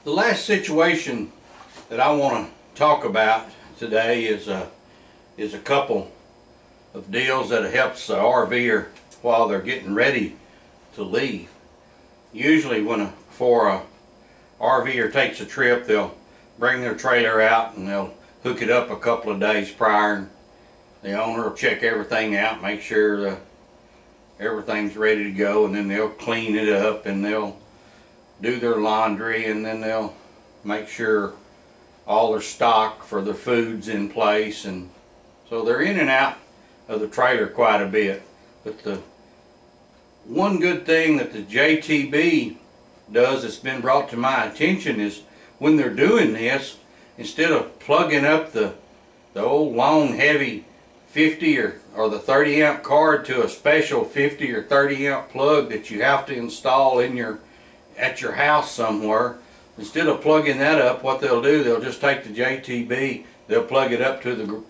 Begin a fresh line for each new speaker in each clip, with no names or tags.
The last situation that I want to talk about today is a couple of deals that helps the RVer while they're getting ready to leave. Usually before a RVer takes a trip, they'll bring their trailer out and they'll hook it up a couple of days prior, and the owner will check everything out, make sure everything's ready to go, and then they'll clean it up and they'll do their laundry, and then they'll make sure all their stock for their food's in place. And so they're in and out of the trailer quite a bit. But the one good thing that the JTB does that's been brought to my attention is when they're doing this, instead of plugging up the old long heavy 50 or the 30 amp cord to a special 50 or 30 amp plug that you have to install at your house somewhere, instead of plugging that up, what they'll do, they'll just take the JTB, they'll plug it up to the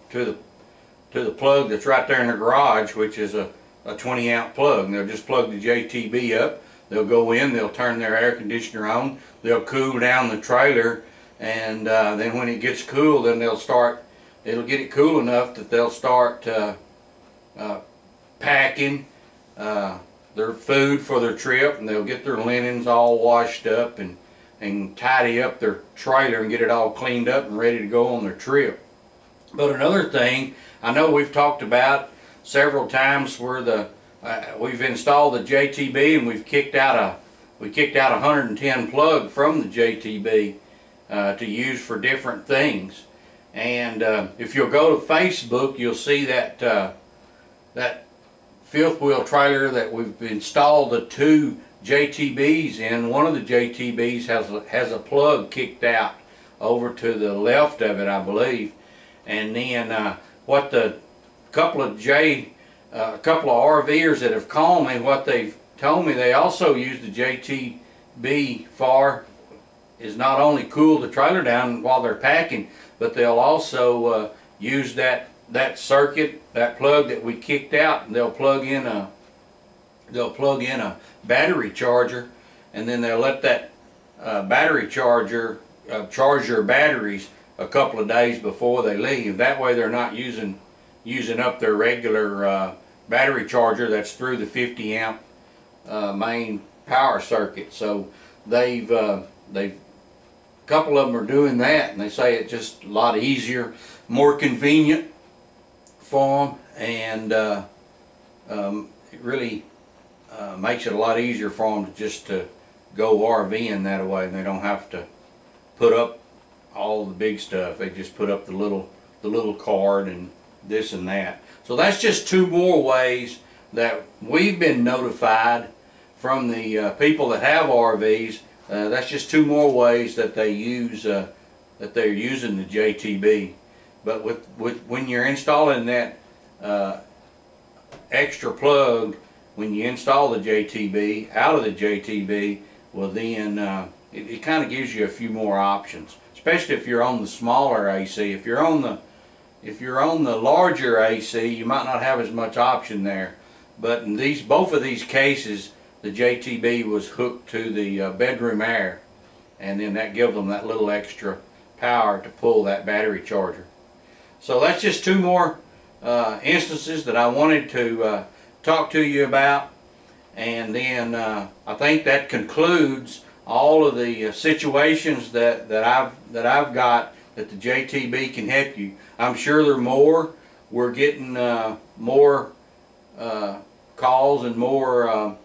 plug that's right there in the garage, which is a 20 amp plug. And they'll just plug the JTB up, they'll go in, they'll turn their air conditioner on, they'll cool down the trailer, and then when it gets cool, then it'll get it cool enough that they'll start packing their food for their trip, and they'll get their linens all washed up and tidy up their trailer and get it all cleaned up and ready to go on their trip. But another thing, I know we've talked about several times where we've installed the JTB and we kicked out a 110 plug from the JTB to use for different things. And if you'll go to Facebook, you'll see that fifth wheel trailer that we've installed the two JTBs in. One of the JTBs has a plug kicked out over to the left of it, I believe. And then what the couple of RVers that have called me, what they've told me they also use the JTB for is not only cool the trailer down while they're packing, but they'll also use that circuit, that plug that we kicked out, and they'll plug in a battery charger, and then they'll let that battery charger charge their batteries a couple of days before they leave. That way they're not using up their regular battery charger that's through the 50 amp main power circuit. So they've a couple of them are doing that, and they say it's just a lot easier, more convenient for them, and it really makes it a lot easier for them to go RVing that way, and they don't have to put up all the big stuff. They just put up the little card and this and that. So that's just two more ways that we've been notified from the people that have RVs. That's just two more ways that they use that they're using the JTB. But when you're installing that extra plug, when you install the JTB out of the JTB, well then it kind of gives you a few more options, especially if you're on the smaller AC. If you're on the larger AC, you might not have as much option there. But in both of these cases, the JTB was hooked to the bedroom air, and then that gives them that little extra power to pull that battery charger. So that's just two more instances that I wanted to talk to you about, and then I think that concludes all of the situations that I've got that the JTB can help you. I'm sure there are more. We're getting more calls and more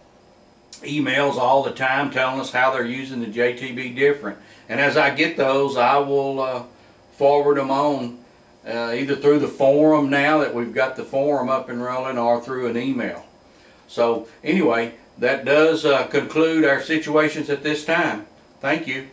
emails all the time telling us how they're using the JTB different, and as I get those, I will forward them on either through the forum, now that we've got the forum up and rolling, or through an email. So anyway, that does conclude our situations at this time. Thank you.